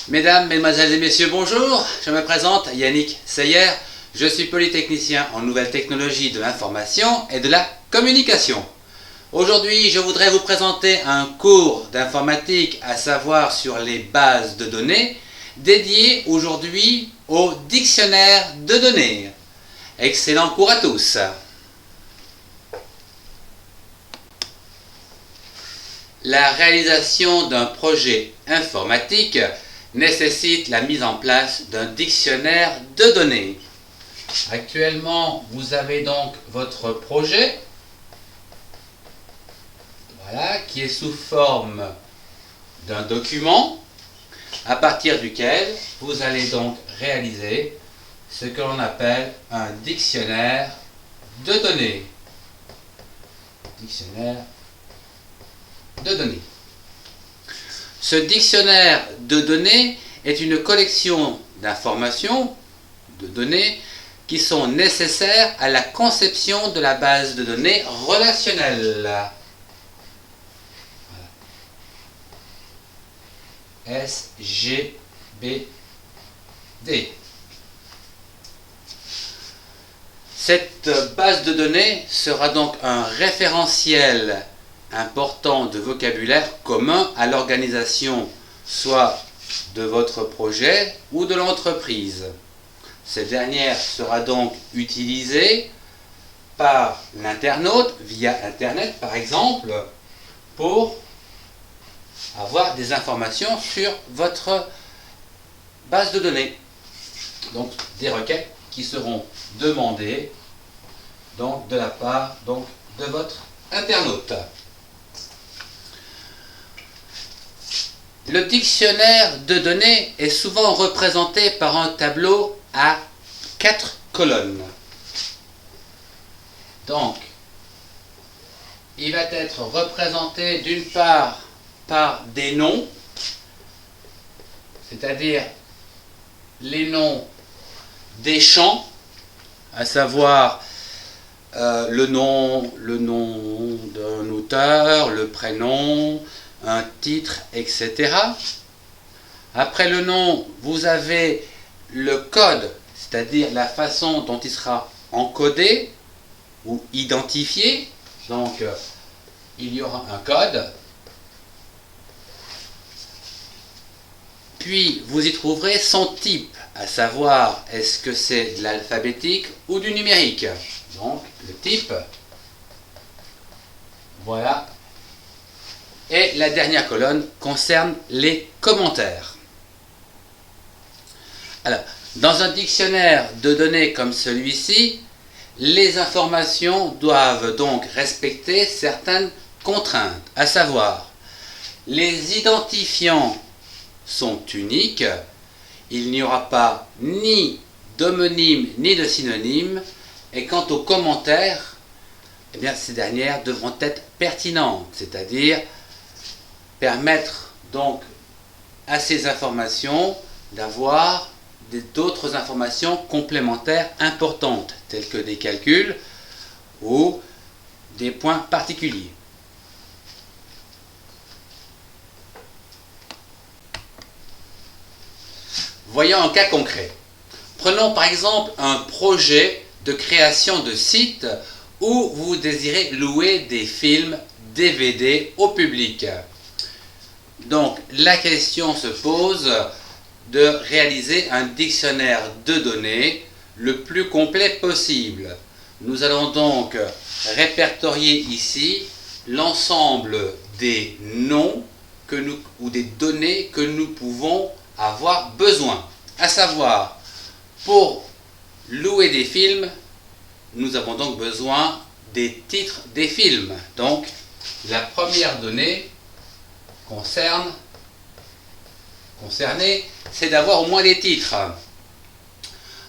Mesdames, Mesdemoiselles et Messieurs, bonjour. Je me présente, Yannick Seyer. Je suis polytechnicien en nouvelles technologies de l'information et de la communication. Aujourd'hui, je voudrais vous présenter un cours d'informatique, à savoir sur les bases de données, dédié aujourd'hui au dictionnaire de données. Excellent cours à tous. La réalisation d'un projet informatique nécessite la mise en place d'un dictionnaire de données. Actuellement, vous avez donc votre projet, voilà, qui est sous forme d'un document, à partir duquel vous allez donc réaliser ce que l'on appelle un dictionnaire de données. Dictionnaire de données. Ce dictionnaire de données est une collection d'informations, de données, qui sont nécessaires à la conception de la base de données relationnelle. Voilà. SGBD. Cette base de données sera donc un référentiel important de vocabulaire commun à l'organisation, soit de votre projet ou de l'entreprise. Cette dernière sera donc utilisée par l'internaute via Internet, par exemple, pour avoir des informations sur votre base de données. Donc des requêtes qui seront demandées donc, de la part donc, de votre internaute. Le dictionnaire de données est souvent représenté par un tableau à 4 colonnes. Donc, il va être représenté d'une part par des noms, c'est-à-dire les noms des champs, à savoir le nom d'un auteur, le prénom, un titre, etc. Après le nom, vous avez le code, c'est-à-dire la façon dont il sera encodé ou identifié. Donc, il y aura un code. Puis, vous y trouverez son type, à savoir, est-ce que c'est de l'alphabétique ou du numérique. Donc, le type, voilà. Et la dernière colonne concerne les commentaires. Alors, dans un dictionnaire de données comme celui-ci, les informations doivent donc respecter certaines contraintes, à savoir, les identifiants sont uniques, il n'y aura pas ni d'homonyme ni de synonyme, et quant aux commentaires, eh bien, ces dernières devront être pertinentes, c'est-à-dire permettre donc à ces informations d'avoir d'autres informations complémentaires importantes, telles que des calculs ou des points particuliers. Voyons un cas concret. Prenons par exemple un projet de création de site où vous désirez louer des films DVD au public. Donc, la question se pose de réaliser un dictionnaire de données le plus complet possible. Nous allons donc répertorier ici l'ensemble des noms ou des données que nous pouvons avoir besoin. À savoir, pour louer des films, nous avons donc besoin des titres des films. Donc, la première donnée concernée, c'est d'avoir au moins des titres.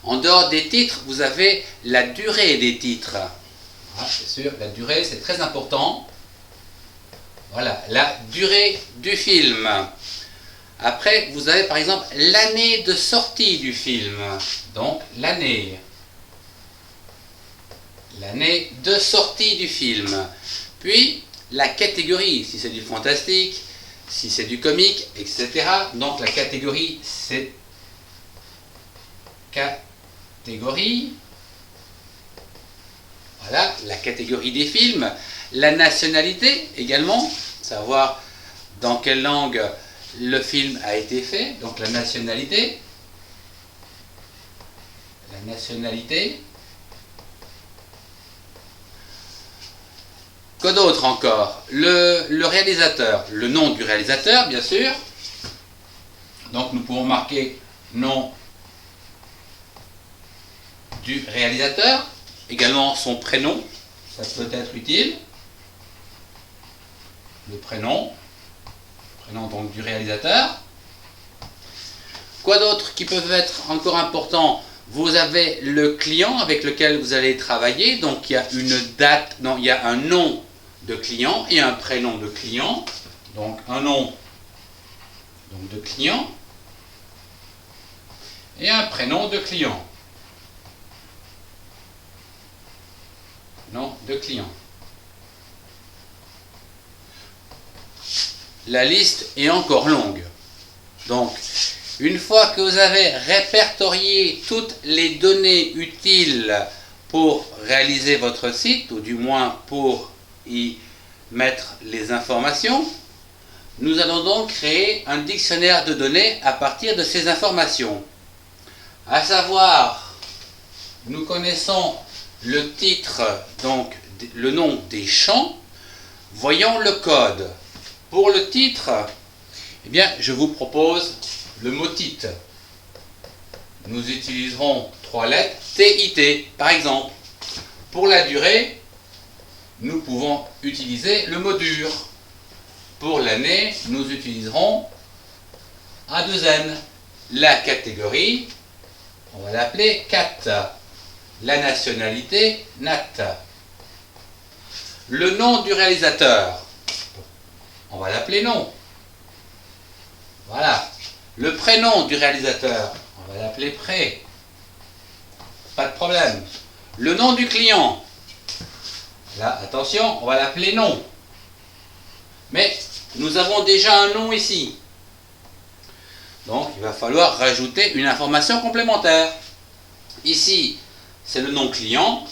En dehors des titres, vous avez la durée des titres. Ah, c'est sûr, la durée, c'est très important. Voilà, la durée du film. Après, vous avez par exemple l'année de sortie du film. Donc, l'année de sortie du film. Puis, la catégorie, si c'est du fantastique, si c'est du comique, etc. Donc la catégorie, c'est catégorie. Voilà, la catégorie des films. La nationalité également, savoir dans quelle langue le film a été fait, donc la nationalité. La nationalité. Quoi d'autre encore? Le réalisateur, le nom du réalisateur, bien sûr. Donc nous pouvons marquer nom du réalisateur, également son prénom, ça peut être utile. Le prénom donc du réalisateur. Quoi d'autre qui peut être encore important? Vous avez le client avec lequel vous allez travailler, donc il y a une date, non, il y a un nom de client et un prénom de client, donc un nom donc de client et un prénom de client. Nom de client. La liste est encore longue. Donc, une fois que vous avez répertorié toutes les données utiles pour réaliser votre site, ou du moins pour y mettre les informations, nous allons donc créer un dictionnaire de données à partir de ces informations. À savoir, nous connaissons le titre, donc le nom des champs, voyons le code. Pour le titre, eh bien, je vous propose le mot titre. Nous utiliserons 3 lettres, TIT par exemple. Pour la durée, nous pouvons utiliser le mot dur. Pour l'année, nous utiliserons A2N. La catégorie, on va l'appeler CAT. La nationalité, NAT. Le nom du réalisateur, on va l'appeler nom. Voilà. Le prénom du réalisateur, on va l'appeler pré. Pas de problème. Le nom du client, là, attention, on va l'appeler nom. Mais nous avons déjà un nom ici. Donc, il va falloir rajouter une information complémentaire. Ici, c'est le nom client.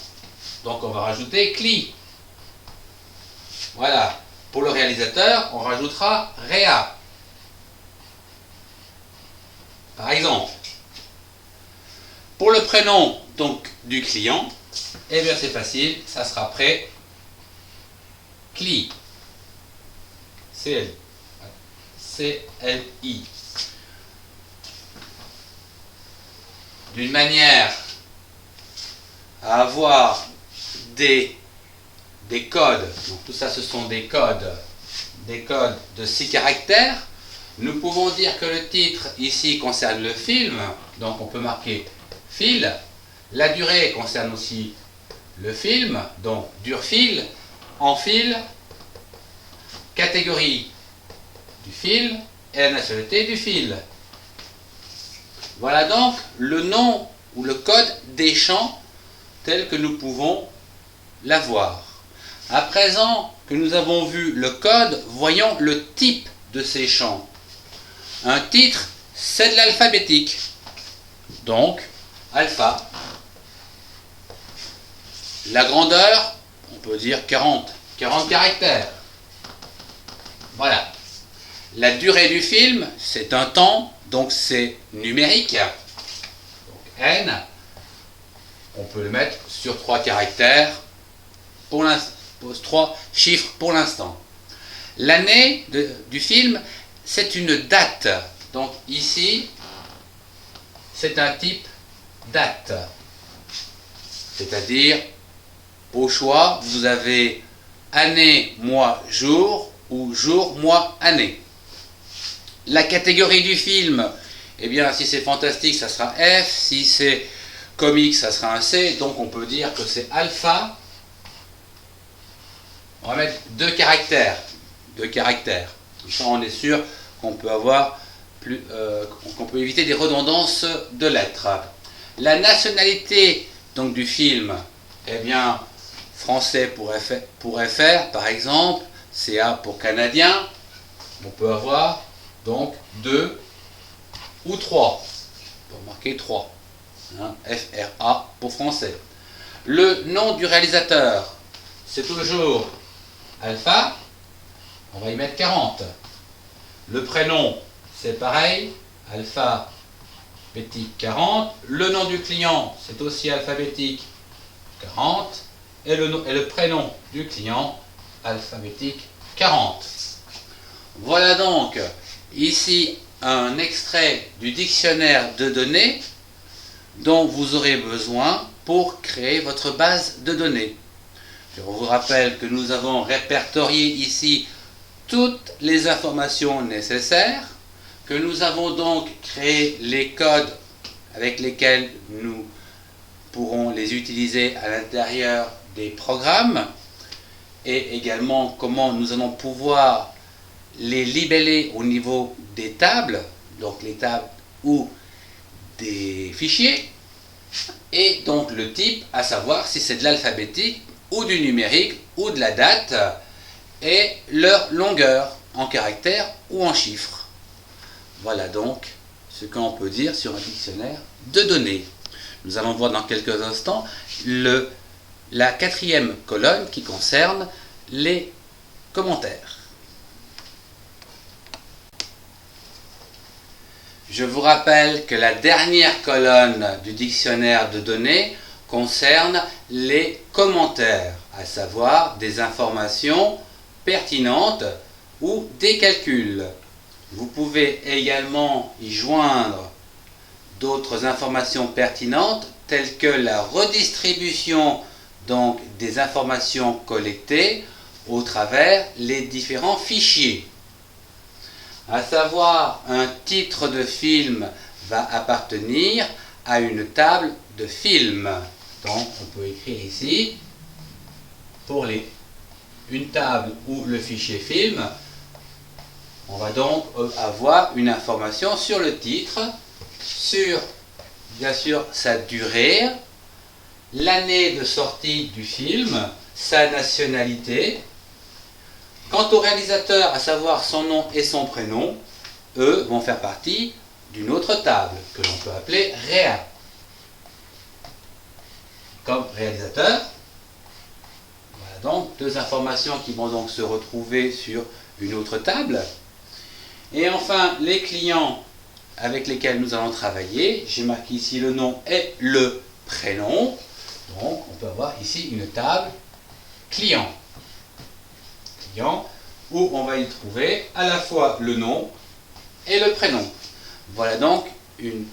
Donc, on va rajouter CLI. Voilà. Pour le réalisateur, on rajoutera REA. Par exemple. Pour le prénom donc du client, eh bien c'est facile, ça sera prêt. CLI. CLI. D'une manière à avoir des codes, donc tout ça ce sont des codes de 6 caractères. Nous pouvons dire que le titre ici concerne le film, donc on peut marquer fil. La durée concerne aussi le film, donc dur fil, en fil, catégorie du fil et la nationalité du fil. Voilà donc le nom ou le code des champs tel que nous pouvons l'avoir. À présent que nous avons vu le code, voyons le type de ces champs. Un titre, c'est de l'alphabétique. Donc, alpha. La grandeur, on peut dire 40 caractères. Voilà. La durée du film, c'est un temps, donc c'est numérique. Donc N, on peut le mettre sur 3 caractères, pour 3 chiffres pour l'instant. L'année du film, c'est une date. Donc ici, c'est un type date. C'est-à-dire, au choix, vous avez année, mois, jour ou jour, mois, année. La catégorie du film, eh bien, si c'est fantastique, ça sera F. Si c'est comique, ça sera un C. Donc on peut dire que c'est alpha. On va mettre 2 caractères. 2 caractères. Comme ça, on est sûr qu'on peut avoir qu'on peut éviter des redondances de lettres. La nationalité donc du film, eh bien, français pour FR par exemple, CA pour canadien, On peut avoir donc 2 ou 3. On peut marquer 3. Hein, FRA pour français. Le nom du réalisateur, c'est toujours alpha. On va y mettre 40. Le prénom, c'est pareil. Alphabétique 40. Le nom du client, c'est aussi alphabétique 40. Et le prénom du client, alphabétique 40. Voilà donc ici un extrait du dictionnaire de données dont vous aurez besoin pour créer votre base de données. Je vous rappelle que nous avons répertorié ici toutes les informations nécessaires, que nous avons donc créé les codes avec lesquels nous pourrons les utiliser à l'intérieur des programmes, et également comment nous allons pouvoir les libeller au niveau des tables, donc les tables ou des fichiers, et donc le type, à savoir si c'est de l'alphabétique ou du numérique ou de la date, et leur longueur en caractères ou en chiffres. Voilà donc ce qu'on peut dire sur un dictionnaire de données. Nous allons voir dans quelques instants la 4e colonne qui concerne les commentaires. Je vous rappelle que la dernière colonne du dictionnaire de données concerne les commentaires, à savoir des informations pertinentes ou des calculs. Vous pouvez également y joindre d'autres informations pertinentes telles que la redistribution donc des informations collectées au travers les différents fichiers. À savoir, un titre de film va appartenir à une table de films. Donc, on peut écrire ici, pour une table ou le fichier film, on va donc avoir une information sur le titre, sur, bien sûr, sa durée, l'année de sortie du film, sa nationalité. Quant au réalisateur, à savoir son nom et son prénom, eux vont faire partie d'une autre table que l'on peut appeler Réa. Comme réalisateur, voilà donc deux informations qui vont donc se retrouver sur une autre table. Et enfin, les clients avec lesquels nous allons travailler, j'ai marqué ici le nom et le prénom. Donc, on peut avoir ici une table client. Où on va y trouver à la fois le nom et le prénom. Voilà donc une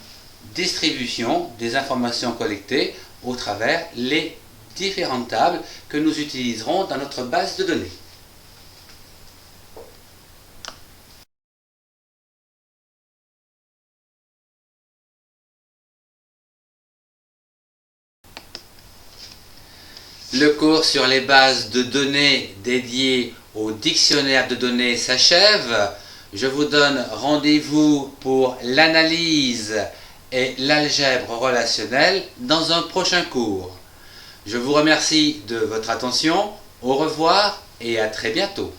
distribution des informations collectées au travers les différentes tables que nous utiliserons dans notre base de données. Le cours sur les bases de données dédiées au dictionnaire de données s'achève. Je vous donne rendez-vous pour l'analyse et l'algèbre relationnelle dans un prochain cours. Je vous remercie de votre attention. Au revoir et à très bientôt.